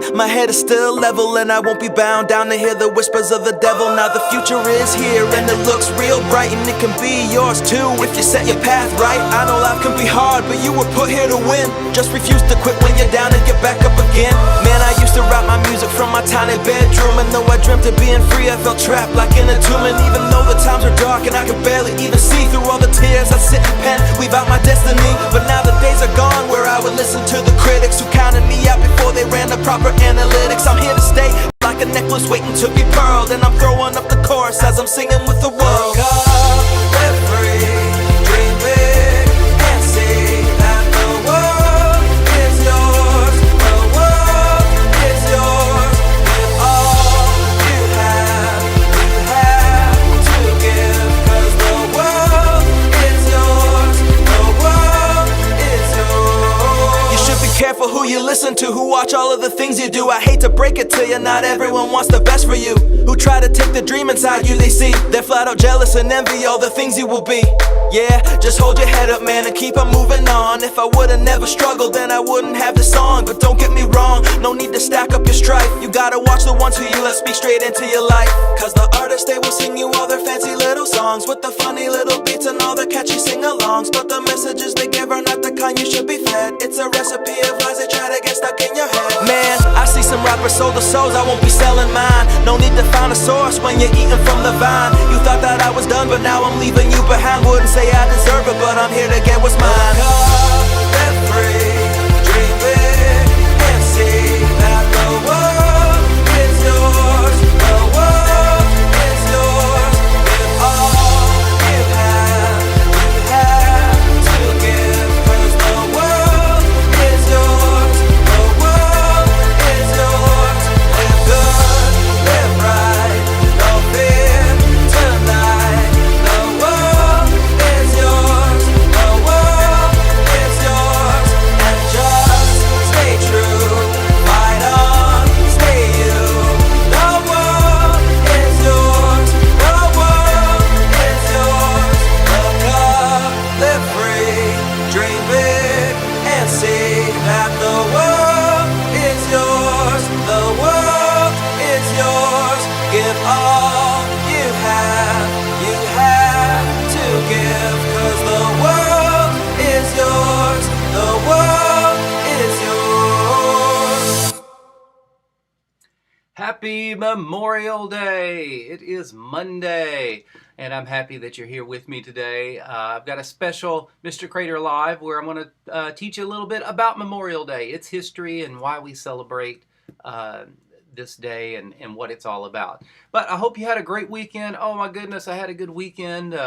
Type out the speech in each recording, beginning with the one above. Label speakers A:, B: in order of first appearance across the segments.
A: on, my head is still level, and I won't be bound down to hear the whispers of the devil. Now the future is here, and it looks real bright, and it can be yours too if you set your path right. I know life can be hard, but you were put here to win. Just refuse to quit when you're down and get back up again. Man, I used to write my music from my tiny bedroom, and though I dreamt of being free, I felt trapped like in a tomb. And even though the times are dark and I could barely even see through all the tears, I sit and pen, weave out my destiny. But now the days are gone where I would listen to the critics who counted me out before they ran the proper analytics. I'm here to stay like a necklace waiting to be pearled, and I'm throwing up the chorus as I'm singing with the world. Wake up, live free, dream big, and see that the world is yours. The world is yours. With all you have to give. 'Cause the world is yours. The world is yours. You should be careful who you listen to, who watch all of the things you do. I hate to break it to you, not everyone wants the best for you. Who try to take the dream inside you, they see they're flat out jealous and envy all the things you will be. Yeah, just hold your head up, man, and keep on moving on. If I would've never struggled, then I wouldn't have this song. But don't get me wrong, no need to stack up your strife. You gotta watch the ones who you let speak straight into your life. 'Cause the artists, they will sing you all their fancy little songs with the funny little beats and all the catchy sing-alongs. But the messages they give are not the kind you should be fed. It's a recipe of lies they try to get stuck in your head. Man, I see some rappers sold their souls, I won't be selling mine. No need to find a source when you're eating from the vine. You thought that I was done, but now I'm leaving you behind. Wouldn't say I deserve it, but I'm here to get what's mine. Wake up, live free, dream big, and see that the world is yours. The world is yours. With all you have to give. 'Cause the world is yours. The world is yours. Live good, live right, no fear tonight. The world is yours. The world is yours. And just stay true, fight on, stay you. The world is yours. The world is yours. Look up, live free, dream big, and see that the world is yours. The world is yours. Give all you have to give. 'Cause the world is yours. The world is yours.
B: Happy Memorial Day! It is Monday, and I'm happy that you're here with me today. I've got a special Mr. Crader Live where I'm going to teach you a little bit about Memorial Day, its history, and why we celebrate this day and what it's all about. But I hope you had a great weekend. Oh my goodness, I had a good weekend.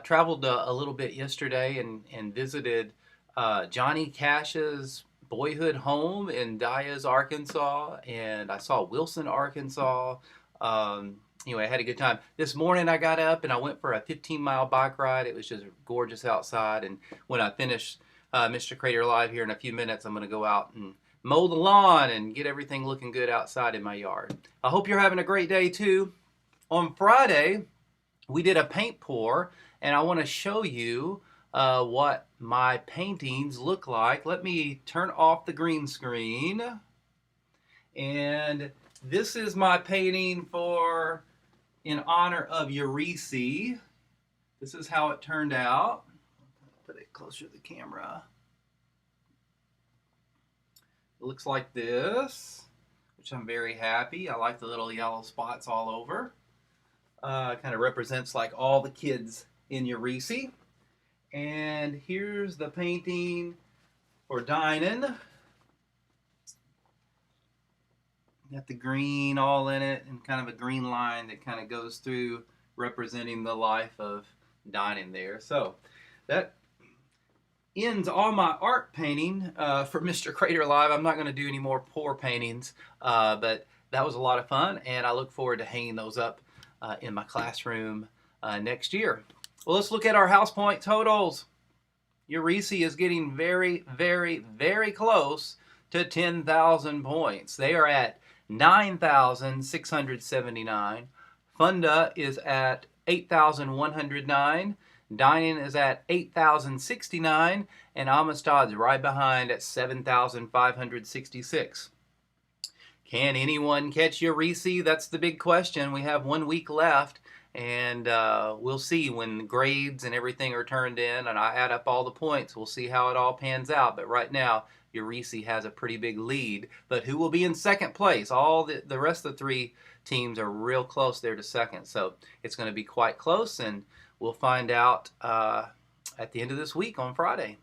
B: Traveled a little bit yesterday and visited Johnny Cash's boyhood home in Dyess, Arkansas, and I saw Wilson, Arkansas. Anyway, I had a good time. This morning I got up and I went for a 15-mile bike ride. It was just gorgeous outside, and when I finish Mr. Crader Live here in a few minutes, I'm going to go out and mow the lawn and get everything looking good outside in my yard. I hope you're having a great day too. On Friday, we did a paint pour, and I want to show you what my paintings look like. Let me turn off the green screen. And this is my painting in honor of Eurydice. This is how it turned out. Put it closer to the camera. It looks like this, which I'm very happy. I like the little yellow spots all over. Kind of represents like all the kids in Eurydice. And here's the painting for Dinan. Got the green all in it and kind of a green line that kind of goes through representing the life of Dinan there. So that ends all my art painting for Mr. Crader Live. I'm not going to do any more pour paintings, but that was a lot of fun, and I look forward to hanging those up in my classroom next year. Well, let's look at our house point totals. Eurydice is getting very, very, very close to 10,000 points. They are at 9,679. Funda is at 8,109. Dinan is at 8,069. And Amistad's right behind at 7,566. Can anyone catch your Reese? That's the big question. We have 1 week left, and we'll see when the grades and everything are turned in, and I add up all the points. We'll see how it all pans out. But right now, your Reese has a pretty big lead. But who will be in second place? All the rest of the three teams are real close there to second, so it's going to be quite close, and we'll find out at the end of this week on Friday.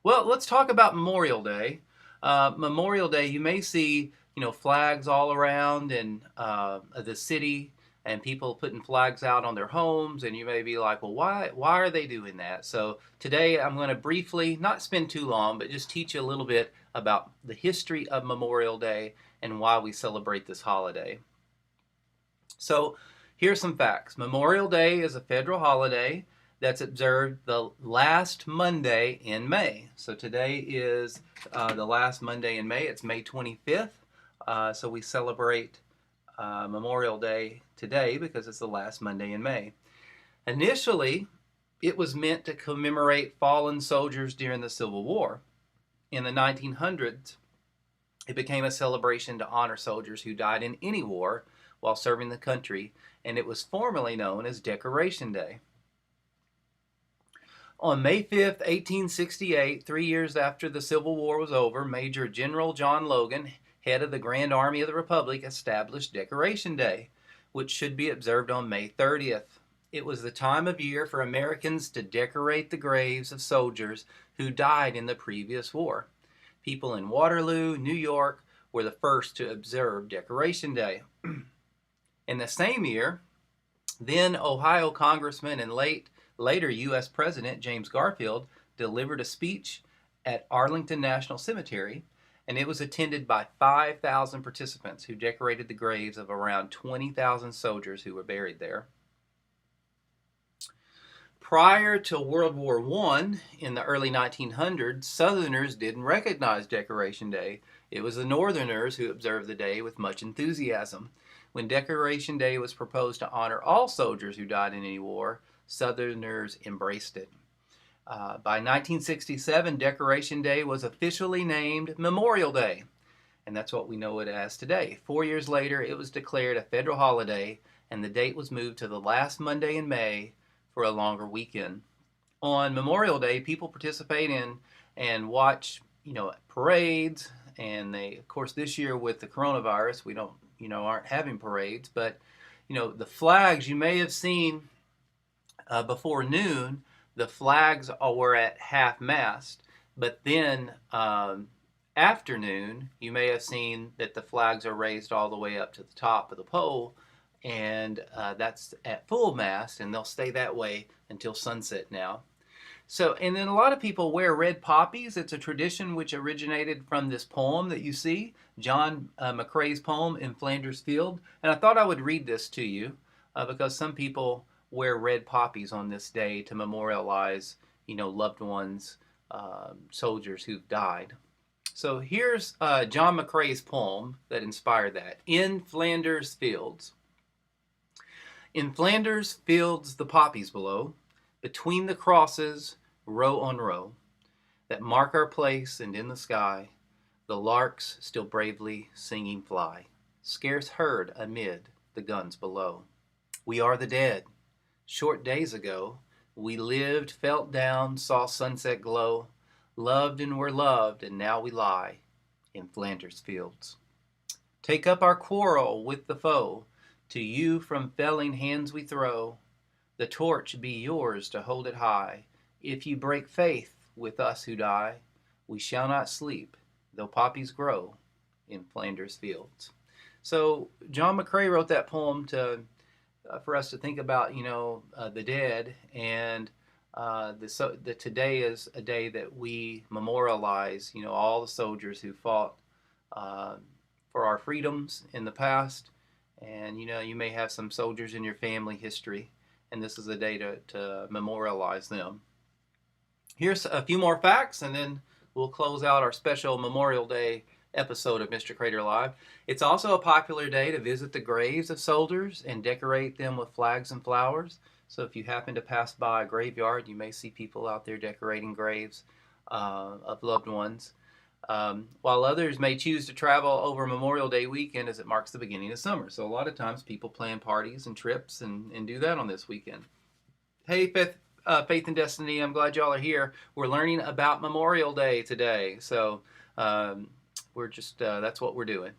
B: Well, let's talk about Memorial Day. Memorial Day, you may see, flags all around in the city, and people putting flags out on their homes, and you may be like, well, why are they doing that? So today I'm going to briefly, not spend too long, but just teach you a little bit about the history of Memorial Day and why we celebrate this holiday. So here's some facts. Memorial Day is a federal holiday that's observed the last Monday in May. So today is the last Monday in May. It's May 25th. So we celebrate Memorial Day today because it's the last Monday in May. Initially, it was meant to commemorate fallen soldiers during the Civil War. In the 1900s, it became a celebration to honor soldiers who died in any war while serving the country, and it was formerly known as Decoration Day. On May 5th, 1868, 3 years after the Civil War was over, Major General John Logan, head of the Grand Army of the Republic, established Decoration Day, which should be observed on May 30th. It was the time of year for Americans to decorate the graves of soldiers who died in the previous war. People in Waterloo, New York, were the first to observe Decoration Day. In the same year, then Ohio Congressman and later U.S. President James Garfield delivered a speech at Arlington National Cemetery, and it was attended by 5,000 participants who decorated the graves of around 20,000 soldiers who were buried there. Prior to World War I, in the early 1900s, Southerners didn't recognize Decoration Day. It was the Northerners who observed the day with much enthusiasm. When Decoration Day was proposed to honor all soldiers who died in any war, Southerners embraced it. By 1967, Decoration Day was officially named Memorial Day, and that's what we know it as today. 4 years later, it was declared a federal holiday, and the date was moved to the last Monday in May for a longer weekend. On Memorial Day, people participate in and watch, parades, and they, of course, this year with the coronavirus, we aren't having parades, but, the flags you may have seen before noon, the flags were at half-mast, but then afternoon, you may have seen that the flags are raised all the way up to the top of the pole, and that's at full mast, and they'll stay that way until sunset now. So, and then a lot of people wear red poppies. It's a tradition which originated from this poem that you see, John McCrae's poem, In Flanders Field. And I thought I would read this to you because some people wear red poppies on this day to memorialize, loved ones, soldiers who've died. So here's John McCrae's poem that inspired that, In Flanders Fields. In Flanders fields the poppies blow, between the crosses, row on row, that mark our place, and in the sky, the larks still bravely singing fly, scarce heard amid the guns below. We are the dead. Short days ago, we lived, felt down, saw sunset glow, loved and were loved, and now we lie in Flanders fields. Take up our quarrel with the foe, to you from felling hands we throw. The torch be yours to hold it high. If you break faith with us who die, we shall not sleep, though poppies grow in Flanders fields. So John McCrae wrote that poem for us to think about, the dead, and today is a day that we memorialize, all the soldiers who fought for our freedoms in the past. And, you may have some soldiers in your family history, and this is a day to memorialize them. Here's a few more facts, and then we'll close out our special Memorial Day episode of Mr. Crader Live. It's also a popular day to visit the graves of soldiers and decorate them with flags and flowers. So if you happen to pass by a graveyard, you may see people out there decorating graves of loved ones. while others may choose to travel over Memorial Day weekend as it marks the beginning of summer. So a lot of times people plan parties and trips and do that on this weekend. Hey, Faith and Destiny, I'm glad y'all are here. We're learning about Memorial Day today. So we're just, that's what we're doing.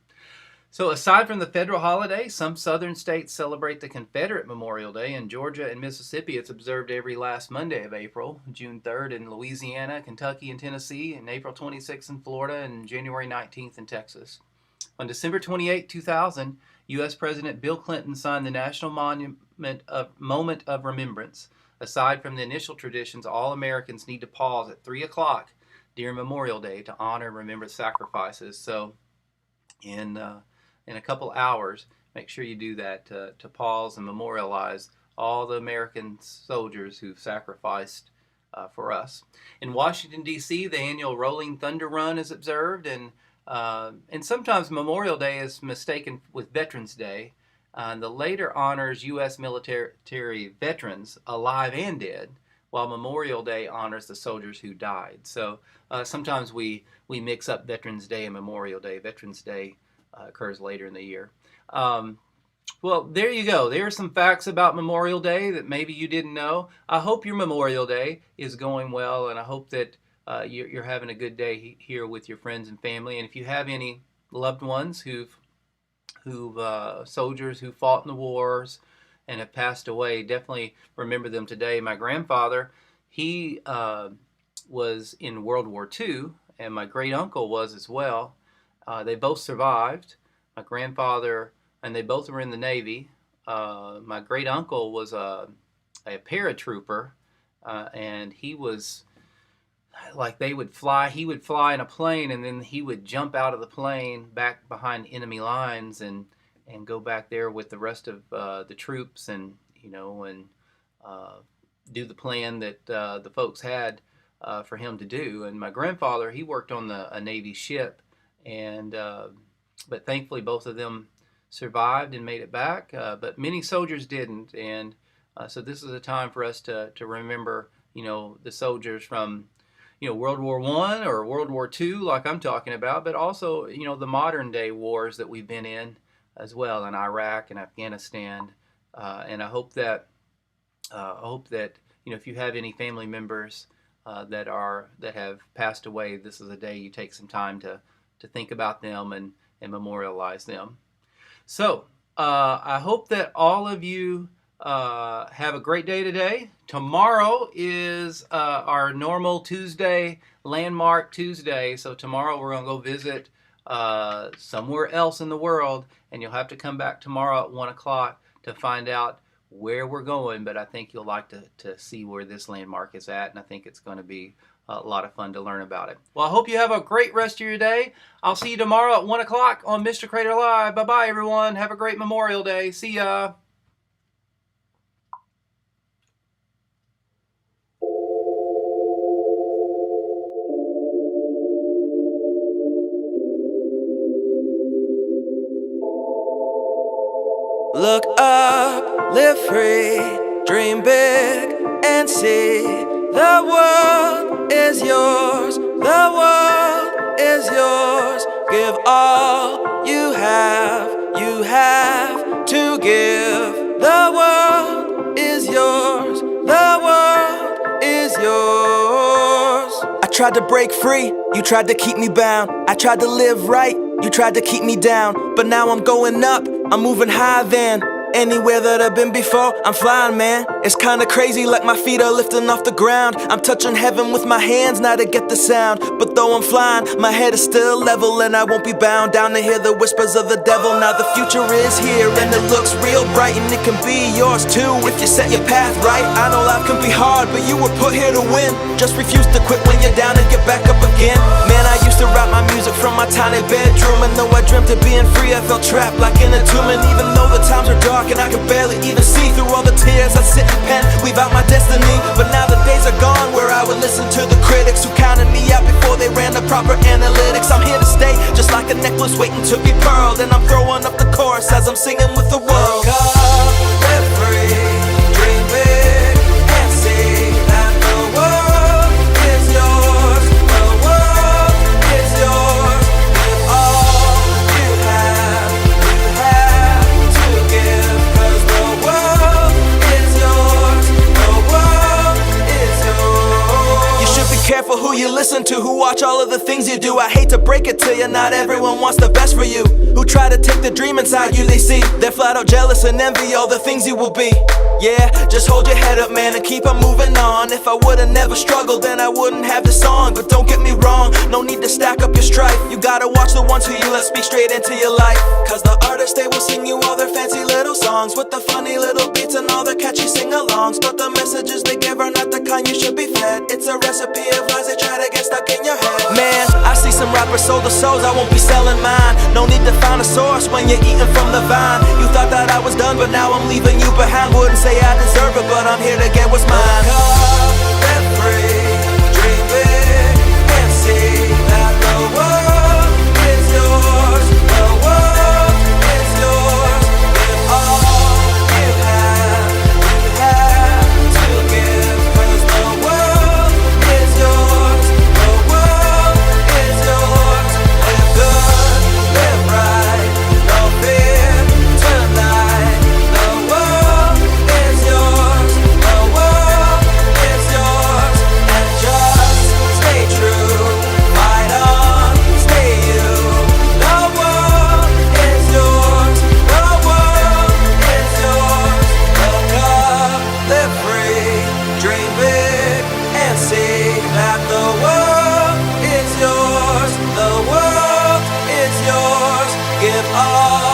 B: So aside from the federal holiday, some southern states celebrate the Confederate Memorial Day. In Georgia and Mississippi, it's observed every last Monday of April, June 3rd in Louisiana, Kentucky, and Tennessee, and April 26th in Florida, and January 19th in Texas. On December 28, 2000, U.S. President Bill Clinton signed the National Moment of Remembrance. Aside from the initial traditions, all Americans need to pause at 3 o'clock during Memorial Day to honor and remember sacrifices. So in a couple hours, make sure you do that to pause and memorialize all the American soldiers who've sacrificed for us. In Washington, D.C., the annual Rolling Thunder Run is observed, and sometimes Memorial Day is mistaken with Veterans Day. The later honors U.S. military veterans, alive and dead, while Memorial Day honors the soldiers who died. So sometimes we mix up Veterans Day and Memorial Day. Veterans Day occurs later in the year. Well, there you go. There are some facts about Memorial Day that maybe you didn't know. I hope your Memorial Day is going well, and I hope that you're having a good day here with your friends and family. And if you have any loved ones who've soldiers who fought in the wars and have passed away, definitely remember them today. My grandfather, he was in World War II, and my great uncle was as well. They both survived. My grandfather, and they both were in the Navy. My great uncle was a paratrooper, and he was like he would fly in a plane, and then he would jump out of the plane back behind enemy lines and go back there with the rest of the troops, and do the plan that the folks had for him to do. And my grandfather, he worked on a Navy ship, and but thankfully both of them survived and made it back. But many soldiers didn't, and so this is a time for us to remember, the soldiers from World War I or World War II, like I'm talking about, but also, the modern day wars that we've been in as well, in Iraq and Afghanistan. And I hope that, if you have any family members that have passed away, this is a day you take some time to think about them and memorialize them. So I hope that all of you have a great day today. Tomorrow is our normal Tuesday, Landmark Tuesday. So tomorrow we're going to go visit somewhere else in the world, and you'll have to come back tomorrow at 1 o'clock to find out where we're going. But I think you'll like to see where this landmark is at, and I think it's going to be a lot of fun to learn about it. Well, I hope you have a great rest of your day. I'll see you tomorrow at 1 o'clock on Mr. Crader Live. Bye-bye, everyone. Have a great Memorial Day. See ya.
A: Look up, live free, dream big, and see the world is yours. The world is yours. Give all you have to give. The world is yours. The world is yours. I tried to break free, you tried to keep me bound. I tried to live right, you tried to keep me down. But now I'm going up, I'm moving higher than anywhere that I've been before. I'm flying, man. It's kinda crazy, like my feet are lifting off the ground. I'm touching heaven with my hands now to get the sound. But though I'm flying, my head is still level, and I won't be bound down to hear the whispers of the devil. Now the future is here, and it looks real bright, and it can be yours too if you set your path right. I know life can be hard, but you were put here to win. Just refuse to quit when you're down and get back up again. Man, I used to write my music from my tiny bedroom, and though I dreamt of being free, I felt trapped like in a tomb. And even though the times are dark and I can barely even see through all the tears, I sit and pen, weave out my destiny. But now the days are gone where I would listen to the critics who counted me out before they ran the proper analytics. I'm here to stay, just like a necklace waiting to be pearled, and I'm throwing up the chorus as I'm singing with the world. Live free, dream big, and see that the world is yours. The world is yours. things you do. I hate to break it to you, not everyone wants the best for you. Who try to take the dream inside you, they see they're flat out jealous and envy all the things you will be. Yeah, just hold your head up, man, and keep on moving on. If I would've never struggled, then I wouldn't have this song. But don't get me wrong, no need to stack up your strife. You gotta watch the ones who you let speak straight into your life. Cause the artists, they will sing you all their fancy little songs with the funny little beats and all the catchy sing-alongs. But the messages they give are not the kind you should be fed. It's a recipe of lies that try to get stuck in your head. Man, I see some rappers sold their souls, I won't be selling mine. No need to find a source when you're eating from the vine. You thought that I was done, but now I'm leaving you behind. Wouldn't say I deserve it, but I'm here to get what's mine. Live free, dream big, and see that the world is yours. The world is yours. Give all you have to give. Cause the world is yours. The world is yours. Live good, live right, no fear tonight. The world is yours. The world is yours. And just stay true, fight on, stay you. The world is yours. The world is yours. Look up, live free, dream big, and see that the world is yours. The world is yours. Give all